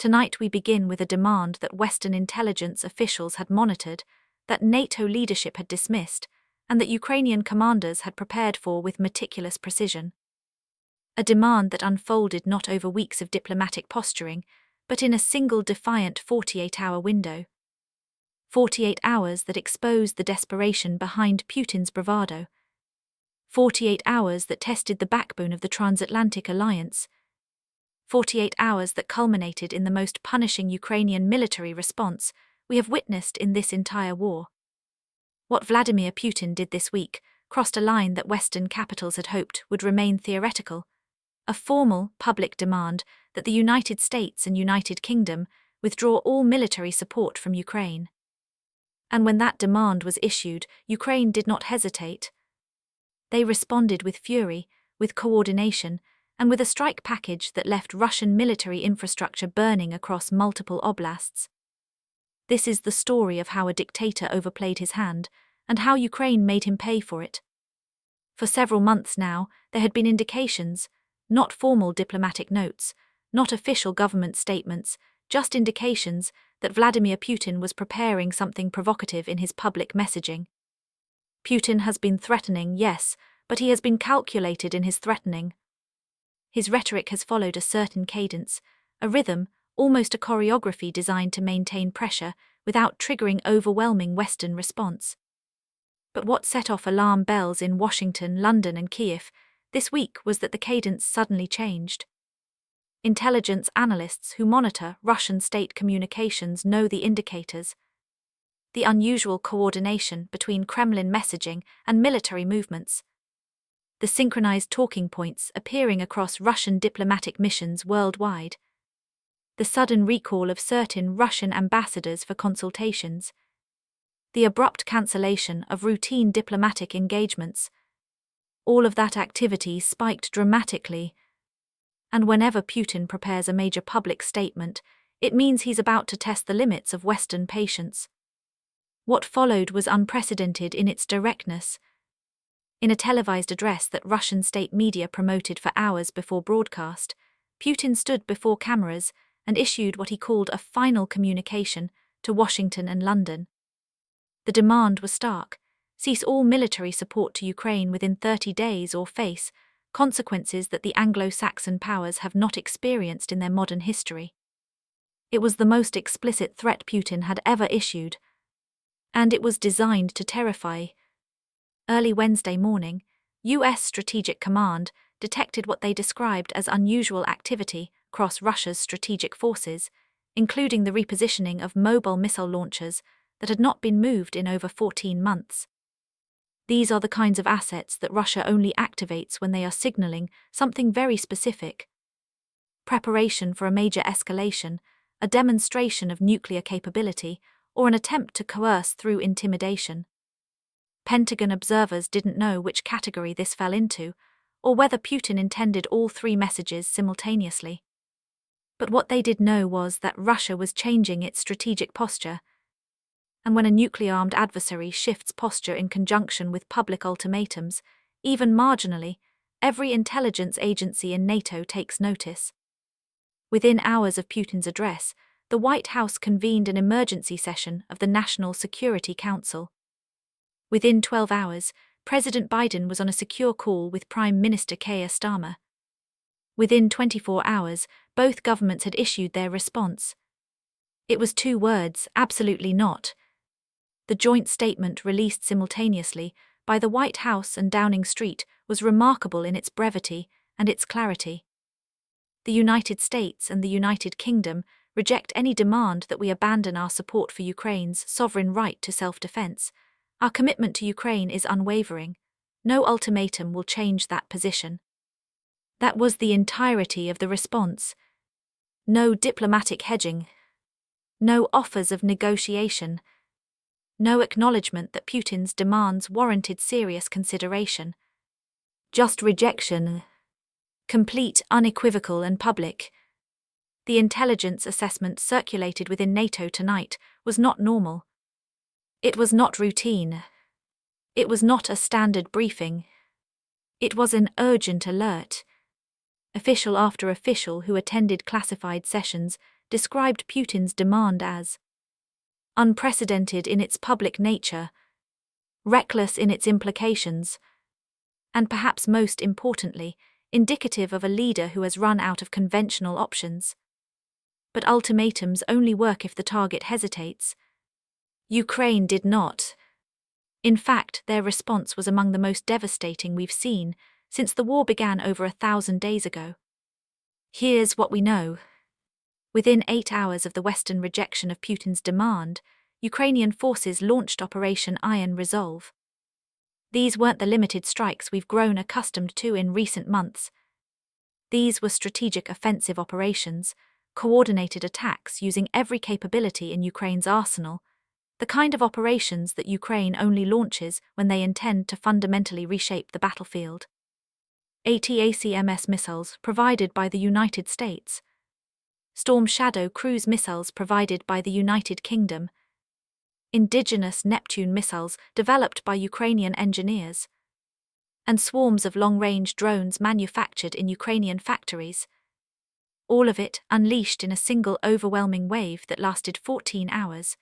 Tonight we begin with a demand that Western intelligence officials had monitored, that NATO leadership had dismissed, and that Ukrainian commanders had prepared for with meticulous precision. A demand that unfolded not over weeks of diplomatic posturing, but in a single defiant 48-hour window. 48 hours that exposed the desperation behind Putin's bravado. 48 hours that tested the backbone of the transatlantic alliance. 48 hours that culminated in the most punishing Ukrainian military response we have witnessed in this entire war. What Vladimir Putin did this week crossed a line that Western capitals had hoped would remain theoretical, a formal, public demand that the United States and United Kingdom withdraw all military support from Ukraine. And when that demand was issued, Ukraine did not hesitate. They responded with fury, with coordination, and with a strike package that left Russian military infrastructure burning across multiple oblasts. This is the story of how a dictator overplayed his hand, and how Ukraine made him pay for it. For several months now, there had been indications, not formal diplomatic notes, not official government statements, just indications that Vladimir Putin was preparing something provocative in his public messaging. Putin has been threatening, yes, but he has been calculated in his threatening. His rhetoric has followed a certain cadence, a rhythm, almost a choreography designed to maintain pressure without triggering overwhelming Western response. But what set off alarm bells in Washington, London, and Kyiv this week was that the cadence suddenly changed. Intelligence analysts who monitor Russian state communications know the indicators. The unusual coordination between Kremlin messaging and military movements. The synchronized talking points appearing across Russian diplomatic missions worldwide. The sudden recall of certain Russian ambassadors for consultations. The abrupt cancellation of routine diplomatic engagements. All of that activity spiked dramatically. And whenever Putin prepares a major public statement, it means he's about to test the limits of Western patience. What followed was unprecedented in its directness. In a televised address that Russian state media promoted for hours before broadcast, Putin stood before cameras and issued what he called a final communication to Washington and London. The demand was stark: cease all military support to Ukraine within 30 days or face consequences that the Anglo-Saxon powers have not experienced in their modern history. It was the most explicit threat Putin had ever issued, and it was designed to terrify. Early Wednesday morning, U.S. Strategic Command detected what they described as unusual activity across Russia's strategic forces, including the repositioning of mobile missile launchers that had not been moved in over 14 months. These are the kinds of assets that Russia only activates when they are signaling something very specific. Preparation for a major escalation, a demonstration of nuclear capability, or an attempt to coerce through intimidation. Pentagon observers didn't know which category this fell into, or whether Putin intended all three messages simultaneously. But what they did know was that Russia was changing its strategic posture. And when a nuclear-armed adversary shifts posture in conjunction with public ultimatums, even marginally, every intelligence agency in NATO takes notice. Within hours of Putin's address, the White House convened an emergency session of the National Security Council. Within 12 hours, President Biden was on a secure call with Prime Minister Keir Starmer. Within 24 hours, both governments had issued their response. It was 2 words: absolutely not. The joint statement released simultaneously by the White House and Downing Street was remarkable in its brevity and its clarity. The United States and the United Kingdom reject any demand that we abandon our support for Ukraine's sovereign right to self-defense. Our commitment to Ukraine is unwavering. No ultimatum will change that position. That was the entirety of the response. No diplomatic hedging. No offers of negotiation. No acknowledgement that Putin's demands warranted serious consideration. Just rejection. Complete, unequivocal, and public. The intelligence assessment circulated within NATO tonight was not normal. It was not routine. It was not a standard briefing. It was an urgent alert. Official after official who attended classified sessions described Putin's demand as unprecedented in its public nature, reckless in its implications, and perhaps most importantly, indicative of a leader who has run out of conventional options. But ultimatums only work if the target hesitates. Ukraine did not. In fact, their response was among the most devastating we've seen since the war began over 1,000 days ago. Here's what we know. Within 8 hours of the Western rejection of Putin's demand, Ukrainian forces launched Operation Iron Resolve. These weren't the limited strikes we've grown accustomed to in recent months. These were strategic offensive operations, coordinated attacks using every capability in Ukraine's arsenal, the kind of operations that Ukraine only launches when they intend to fundamentally reshape the battlefield. ATACMS missiles provided by the United States. Storm Shadow cruise missiles provided by the United Kingdom. Indigenous Neptune missiles developed by Ukrainian engineers. And swarms of long-range drones manufactured in Ukrainian factories. All of it unleashed in a single overwhelming wave that lasted 14 hours.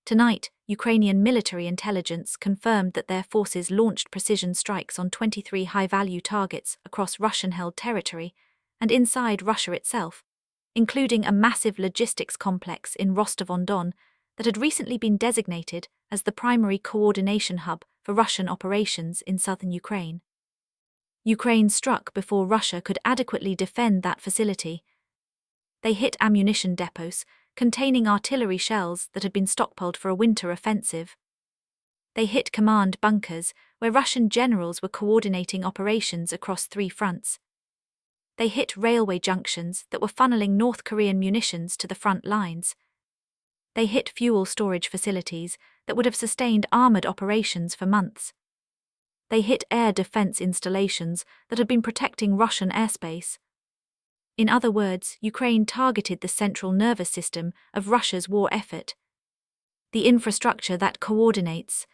Tonight, Ukrainian military intelligence confirmed that their forces launched precision strikes on 23 high-value targets across Russian-held territory and inside Russia itself, including a massive logistics complex in Rostov-on-Don that had recently been designated as the primary coordination hub for Russian operations in southern Ukraine. Ukraine struck before Russia could adequately defend that facility. They hit ammunition depots containing artillery shells that had been stockpiled for a winter offensive. They hit command bunkers where Russian generals were coordinating operations across 3 fronts. They hit railway junctions that were funneling North Korean munitions to the front lines. They hit fuel storage facilities that would have sustained armored operations for months. They hit air defense installations that had been protecting Russian airspace. In other words, Ukraine targeted the central nervous system of Russia's war effort. The infrastructure that coordinates,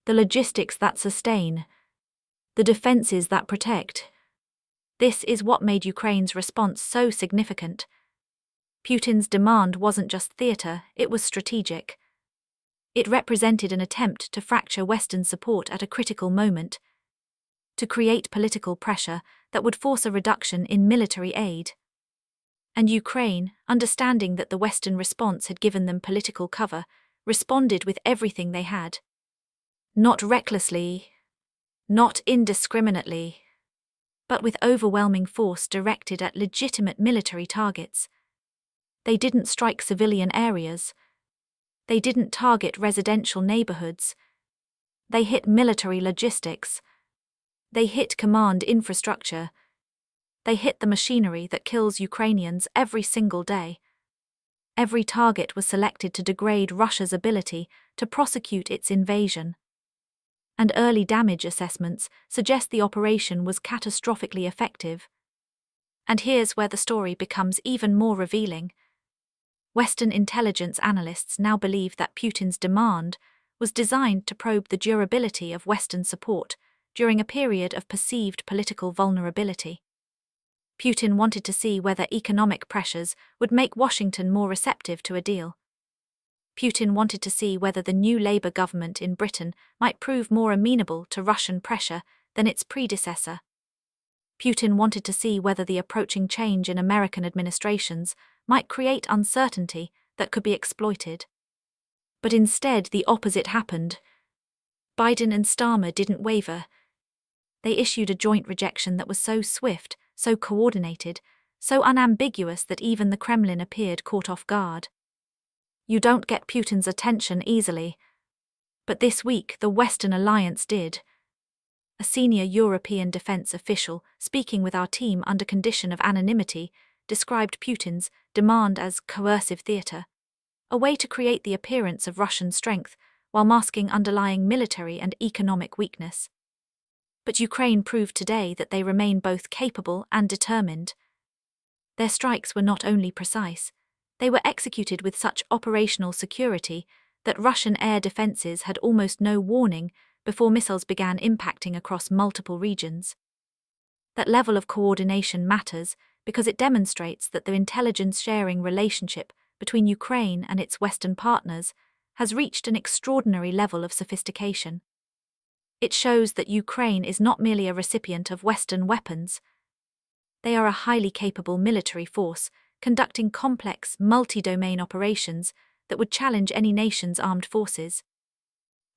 the logistics that sustain, the defenses that protect. This is what made Ukraine's response so significant. Putin's demand wasn't just theater, it was strategic. It represented an attempt to fracture Western support at a critical moment, to create political pressure that would force a reduction in military aid. And Ukraine, understanding that the Western response had given them political cover, responded with everything they had. Not recklessly, not indiscriminately, but with overwhelming force directed at legitimate military targets. They didn't strike civilian areas. They didn't target residential neighborhoods. They hit military logistics. They hit command infrastructure. They hit the machinery that kills Ukrainians every single day. Every target was selected to degrade Russia's ability to prosecute its invasion. And early damage assessments suggest the operation was catastrophically effective. And here's where the story becomes even more revealing. Western intelligence analysts now believe that Putin's demand was designed to probe the durability of Western support during a period of perceived political vulnerability. Putin wanted to see whether economic pressures would make Washington more receptive to a deal. Putin wanted to see whether the new Labour government in Britain might prove more amenable to Russian pressure than its predecessor. Putin wanted to see whether the approaching change in American administrations might create uncertainty that could be exploited. But instead, the opposite happened. Biden and Starmer didn't waver. They issued a joint rejection that was so swift, so coordinated, so unambiguous that even the Kremlin appeared caught off guard. You don't get Putin's attention easily. But this week, the Western alliance did. A senior European defense official, speaking with our team under condition of anonymity, described Putin's demand as coercive theater, a way to create the appearance of Russian strength while masking underlying military and economic weakness. But Ukraine proved today that they remain both capable and determined. Their strikes were not only precise, they were executed with such operational security that Russian air defenses had almost no warning before missiles began impacting across multiple regions. That level of coordination matters because it demonstrates that the intelligence-sharing relationship between Ukraine and its Western partners has reached an extraordinary level of sophistication. It shows that Ukraine is not merely a recipient of Western weapons. They are a highly capable military force, conducting complex, multi-domain operations that would challenge any nation's armed forces.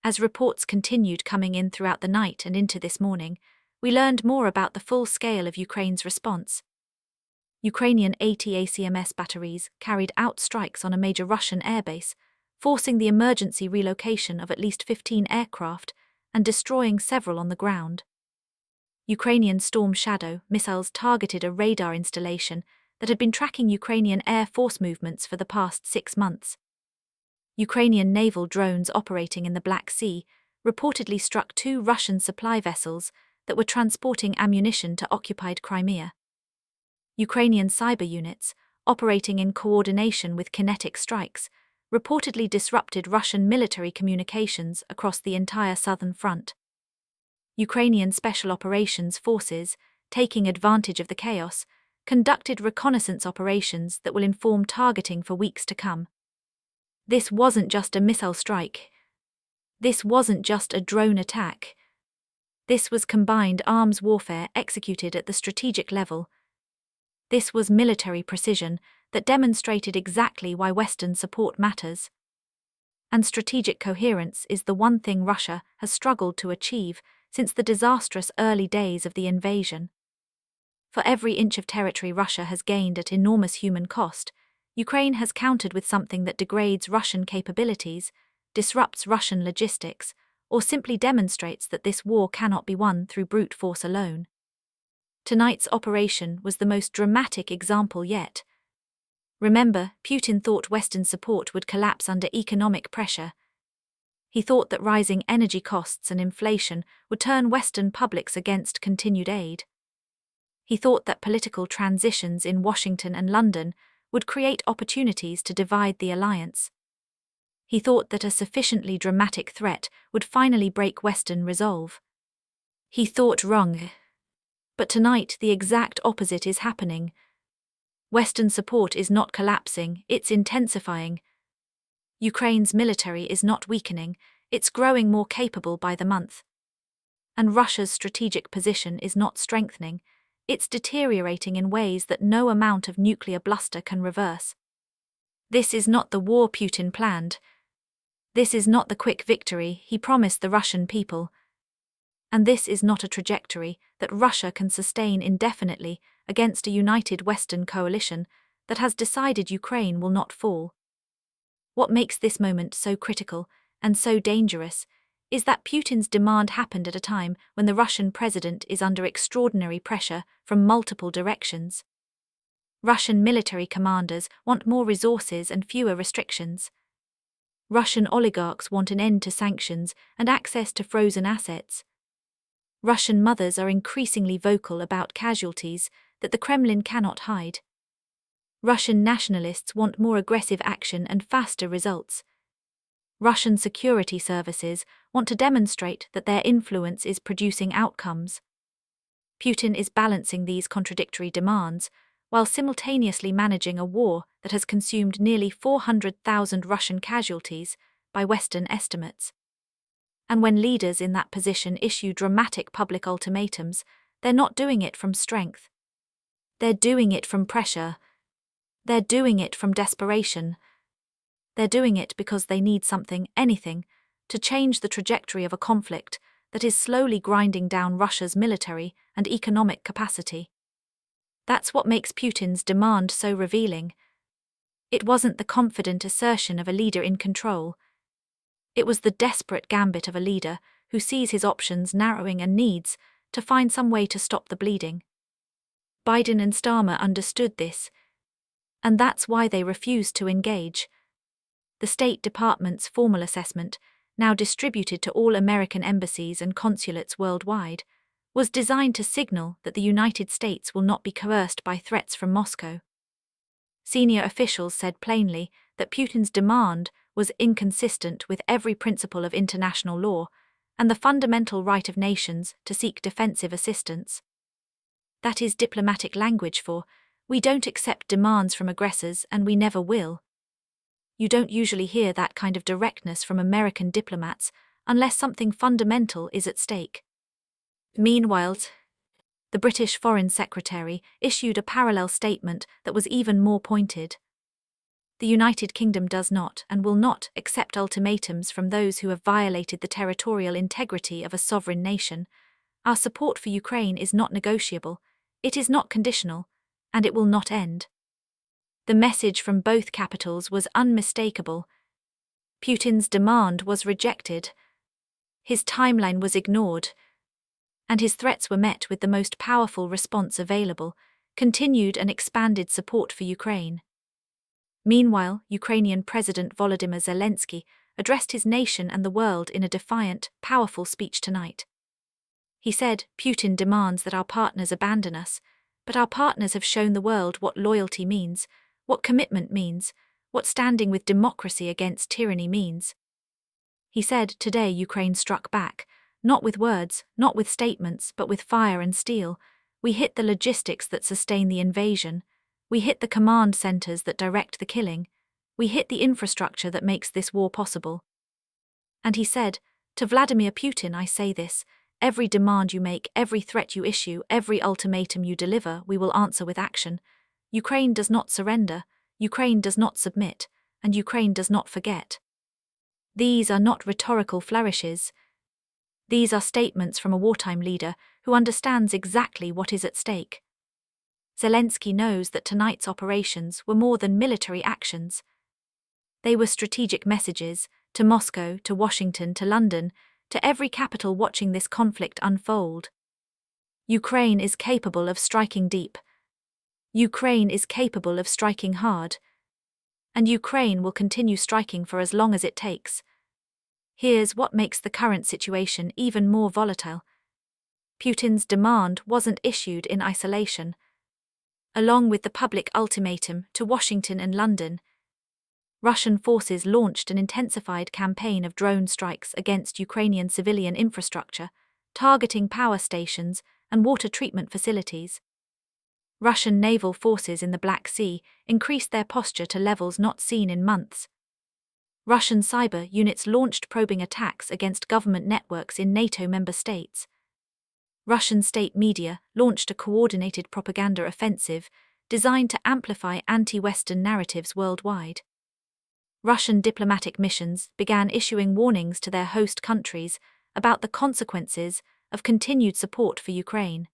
As reports continued coming in throughout the night and into this morning, we learned more about the full scale of Ukraine's response. Ukrainian ATACMS batteries carried out strikes on a major Russian airbase, forcing the emergency relocation of at least 15 aircraft and destroying several on the ground. Ukrainian Storm Shadow missiles targeted a radar installation that had been tracking Ukrainian Air Force movements for the past 6 months. Ukrainian naval drones operating in the Black Sea reportedly struck 2 Russian supply vessels that were transporting ammunition to occupied Crimea. Ukrainian cyber units, operating in coordination with kinetic strikes, reportedly disrupted Russian military communications across the entire southern front. Ukrainian Special Operations Forces, taking advantage of the chaos, conducted reconnaissance operations that will inform targeting for weeks to come. This wasn't just a missile strike. This wasn't just a drone attack. This was combined arms warfare executed at the strategic level. This was military precision that demonstrated exactly why Western support matters. And strategic coherence is the one thing Russia has struggled to achieve since the disastrous early days of the invasion. For every inch of territory Russia has gained at enormous human cost, Ukraine has countered with something that degrades Russian capabilities, disrupts Russian logistics, or simply demonstrates that this war cannot be won through brute force alone. Tonight's operation was the most dramatic example yet. Remember, Putin thought Western support would collapse under economic pressure. He thought that rising energy costs and inflation would turn Western publics against continued aid. He thought that political transitions in Washington and London would create opportunities to divide the alliance. He thought that a sufficiently dramatic threat would finally break Western resolve. He thought wrong. But tonight the exact opposite is happening. Western support is not collapsing, it's intensifying. Ukraine's military is not weakening, it's growing more capable by the month. And Russia's strategic position is not strengthening, it's deteriorating in ways that no amount of nuclear bluster can reverse. This is not the war Putin planned. This is not the quick victory he promised the Russian people. And this is not a trajectory that Russia can sustain indefinitely against a united Western coalition that has decided Ukraine will not fall. What makes this moment so critical and so dangerous is that Putin's demand happened at a time when the Russian president is under extraordinary pressure from multiple directions. Russian military commanders want more resources and fewer restrictions. Russian oligarchs want an end to sanctions and access to frozen assets. Russian mothers are increasingly vocal about casualties that the Kremlin cannot hide. Russian nationalists want more aggressive action and faster results. Russian security services want to demonstrate that their influence is producing outcomes. Putin is balancing these contradictory demands while simultaneously managing a war that has consumed nearly 400,000 Russian casualties by Western estimates. And when leaders in that position issue dramatic public ultimatums, they're not doing it from strength. They're doing it from pressure. They're doing it from desperation. They're doing it because they need something, anything, to change the trajectory of a conflict that is slowly grinding down Russia's military and economic capacity. That's what makes Putin's demand so revealing. It wasn't the confident assertion of a leader in control. It was the desperate gambit of a leader who sees his options narrowing and needs to find some way to stop the bleeding. Biden and Starmer understood this, and that's why they refused to engage. The State Department's formal assessment, now distributed to all American embassies and consulates worldwide, was designed to signal that the United States will not be coerced by threats from Moscow. Senior officials said plainly that Putin's demand was inconsistent with every principle of international law and the fundamental right of nations to seek defensive assistance. That is diplomatic language for, We don't accept demands from aggressors, and we never will. You don't usually hear that kind of directness from American diplomats unless something fundamental is at stake. Meanwhile, the British Foreign Secretary issued a parallel statement that was even more pointed. The United Kingdom does not and will not accept ultimatums from those who have violated the territorial integrity of a sovereign nation. Our support for Ukraine is not negotiable, it is not conditional, and it will not end. The message from both capitals was unmistakable. Putin's demand was rejected. His timeline was ignored. And his threats were met with the most powerful response available: continued and expanded support for Ukraine. Meanwhile, Ukrainian President Volodymyr Zelenskyy addressed his nation and the world in a defiant, powerful speech tonight. He said, "Putin demands that our partners abandon us, but our partners have shown the world what loyalty means, what commitment means, what standing with democracy against tyranny means." He said, "Today Ukraine struck back, not with words, not with statements, but with fire and steel. We hit the logistics that sustain the invasion. We hit the command centers that direct the killing. We hit the infrastructure that makes this war possible." And he said, "To Vladimir Putin I say this: every demand you make, every threat you issue, every ultimatum you deliver, we will answer with action. Ukraine does not surrender, Ukraine does not submit, and Ukraine does not forget." These are not rhetorical flourishes. These are statements from a wartime leader who understands exactly what is at stake. Zelenskyy knows that tonight's operations were more than military actions. They were strategic messages to Moscow, to Washington, to London, to every capital watching this conflict unfold. Ukraine is capable of striking deep. Ukraine is capable of striking hard. And Ukraine will continue striking for as long as it takes. Here's what makes the current situation even more volatile. Putin's demand wasn't issued in isolation. Along with the public ultimatum to Washington and London, Russian forces launched an intensified campaign of drone strikes against Ukrainian civilian infrastructure, targeting power stations and water treatment facilities. Russian naval forces in the Black Sea increased their posture to levels not seen in months. Russian cyber units launched probing attacks against government networks in NATO member states. Russian state media launched a coordinated propaganda offensive designed to amplify anti-Western narratives worldwide. Russian diplomatic missions began issuing warnings to their host countries about the consequences of continued support for Ukraine.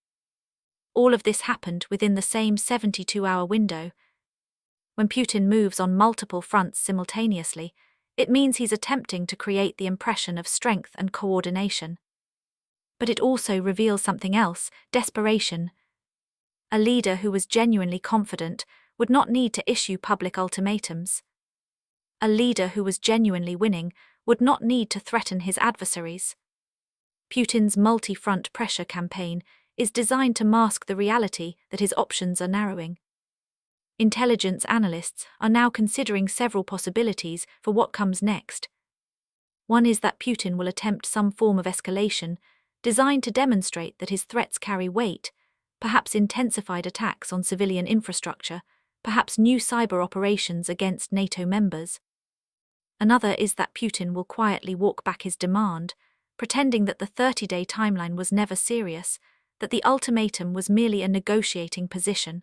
All of this happened within the same 72-hour window. When Putin moves on multiple fronts simultaneously, it means he's attempting to create the impression of strength and coordination. But it also reveals something else: desperation. A leader who was genuinely confident would not need to issue public ultimatums. A leader who was genuinely winning would not need to threaten his adversaries. Putin's multi-front pressure campaign is designed to mask the reality that his options are narrowing. Intelligence analysts are now considering several possibilities for what comes next. One is that Putin will attempt some form of escalation, designed to demonstrate that his threats carry weight, perhaps intensified attacks on civilian infrastructure, perhaps new cyber operations against NATO members. Another is that Putin will quietly walk back his demand, pretending that the 30-day timeline was never serious, that the ultimatum was merely a negotiating position.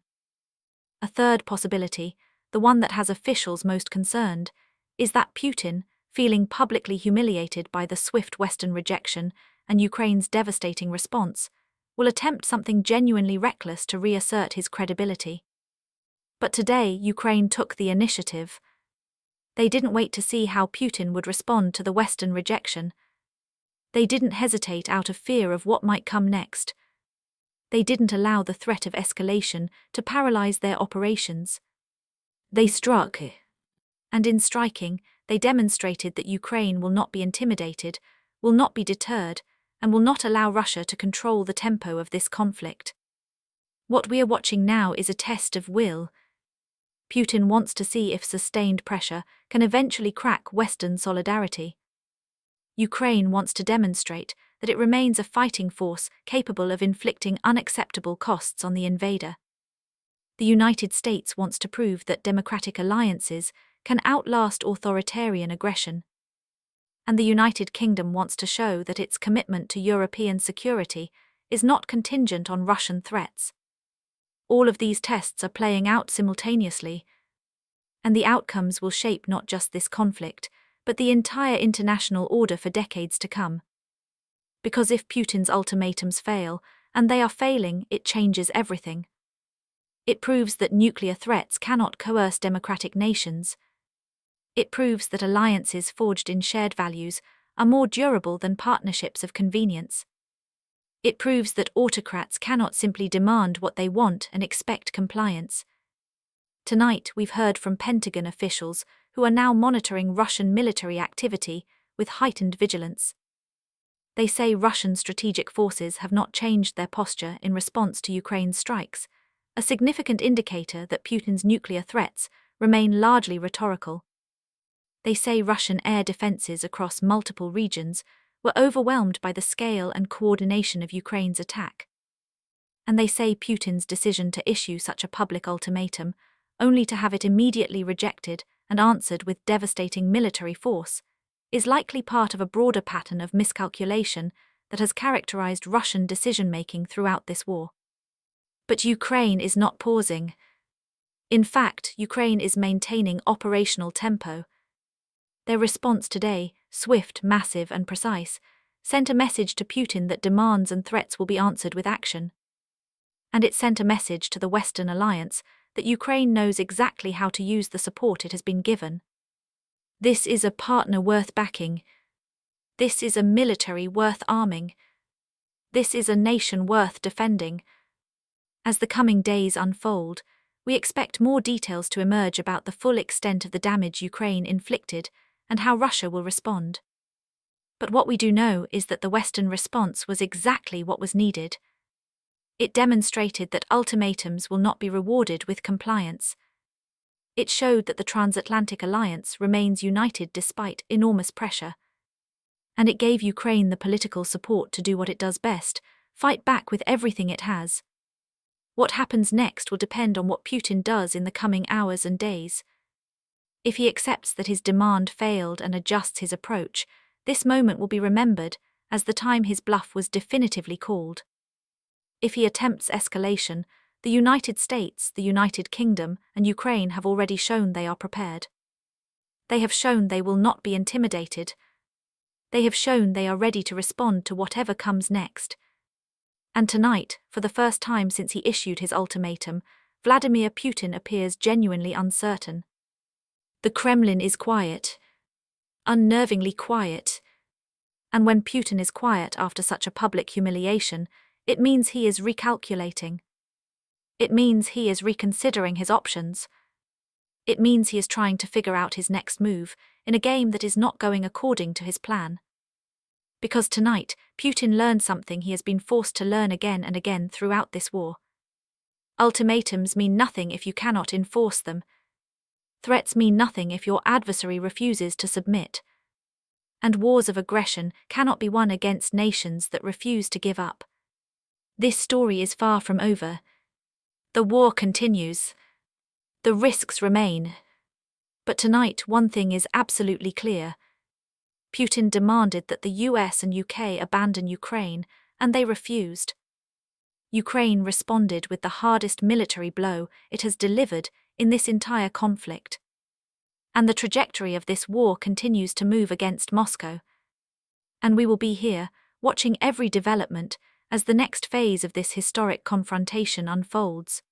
A third possibility, the one that has officials most concerned, is that Putin, feeling publicly humiliated by the swift Western rejection and Ukraine's devastating response, will attempt something genuinely reckless to reassert his credibility. But today, Ukraine took the initiative. They didn't wait to see how Putin would respond to the Western rejection. They didn't hesitate out of fear of what might come next. They didn't allow the threat of escalation to paralyze their operations. They struck. And in striking, they demonstrated that Ukraine will not be intimidated, will not be deterred, and will not allow Russia to control the tempo of this conflict. What we are watching now is a test of will. Putin wants to see if sustained pressure can eventually crack Western solidarity. Ukraine wants to demonstrate that it remains a fighting force capable of inflicting unacceptable costs on the invader. The United States wants to prove that democratic alliances can outlast authoritarian aggression. And the United Kingdom wants to show that its commitment to European security is not contingent on Russian threats. All of these tests are playing out simultaneously, and the outcomes will shape not just this conflict, but the entire international order for decades to come. Because if Putin's ultimatums fail, and they are failing, it changes everything. It proves that nuclear threats cannot coerce democratic nations. It proves that alliances forged in shared values are more durable than partnerships of convenience. It proves that autocrats cannot simply demand what they want and expect compliance. Tonight, we've heard from Pentagon officials who are now monitoring Russian military activity with heightened vigilance. They say Russian strategic forces have not changed their posture in response to Ukraine's strikes, a significant indicator that Putin's nuclear threats remain largely rhetorical. They say Russian air defenses across multiple regions were overwhelmed by the scale and coordination of Ukraine's attack. And they say Putin's decision to issue such a public ultimatum, only to have it immediately rejected and answered with devastating military force, is likely part of a broader pattern of miscalculation that has characterized Russian decision-making throughout this war. But Ukraine is not pausing. In fact, Ukraine is maintaining operational tempo. Their response today, swift, massive, and precise, sent a message to Putin that demands and threats will be answered with action. And it sent a message to the Western alliance that Ukraine knows exactly how to use the support it has been given. This is a partner worth backing. This is a military worth arming. This is a nation worth defending. As the coming days unfold, we expect more details to emerge about the full extent of the damage Ukraine inflicted and how Russia will respond. But what we do know is that the Western response was exactly what was needed. It demonstrated that ultimatums will not be rewarded with compliance. It showed that the transatlantic alliance remains united despite enormous pressure. And it gave Ukraine the political support to do what it does best, fight back with everything it has. What happens next will depend on what Putin does in the coming hours and days. If he accepts that his demand failed and adjusts his approach, this moment will be remembered as the time his bluff was definitively called. If he attempts escalation, the United States, the United Kingdom, and Ukraine have already shown they are prepared. They have shown they will not be intimidated. They have shown they are ready to respond to whatever comes next. And tonight, for the first time since he issued his ultimatum, Vladimir Putin appears genuinely uncertain. The Kremlin is quiet, unnervingly quiet. And when Putin is quiet after such a public humiliation, it means he is recalculating. It means he is reconsidering his options. It means he is trying to figure out his next move in a game that is not going according to his plan. Because tonight, Putin learned something he has been forced to learn again and again throughout this war. Ultimatums mean nothing if you cannot enforce them. Threats mean nothing if your adversary refuses to submit. And wars of aggression cannot be won against nations that refuse to give up. This story is far from over. The war continues. The risks remain. But tonight, one thing is absolutely clear. Putin demanded that the US and UK abandon Ukraine, and they refused. Ukraine responded with the hardest military blow it has delivered in this entire conflict. And the trajectory of this war continues to move against Moscow. And we will be here, watching every development as the next phase of this historic confrontation unfolds.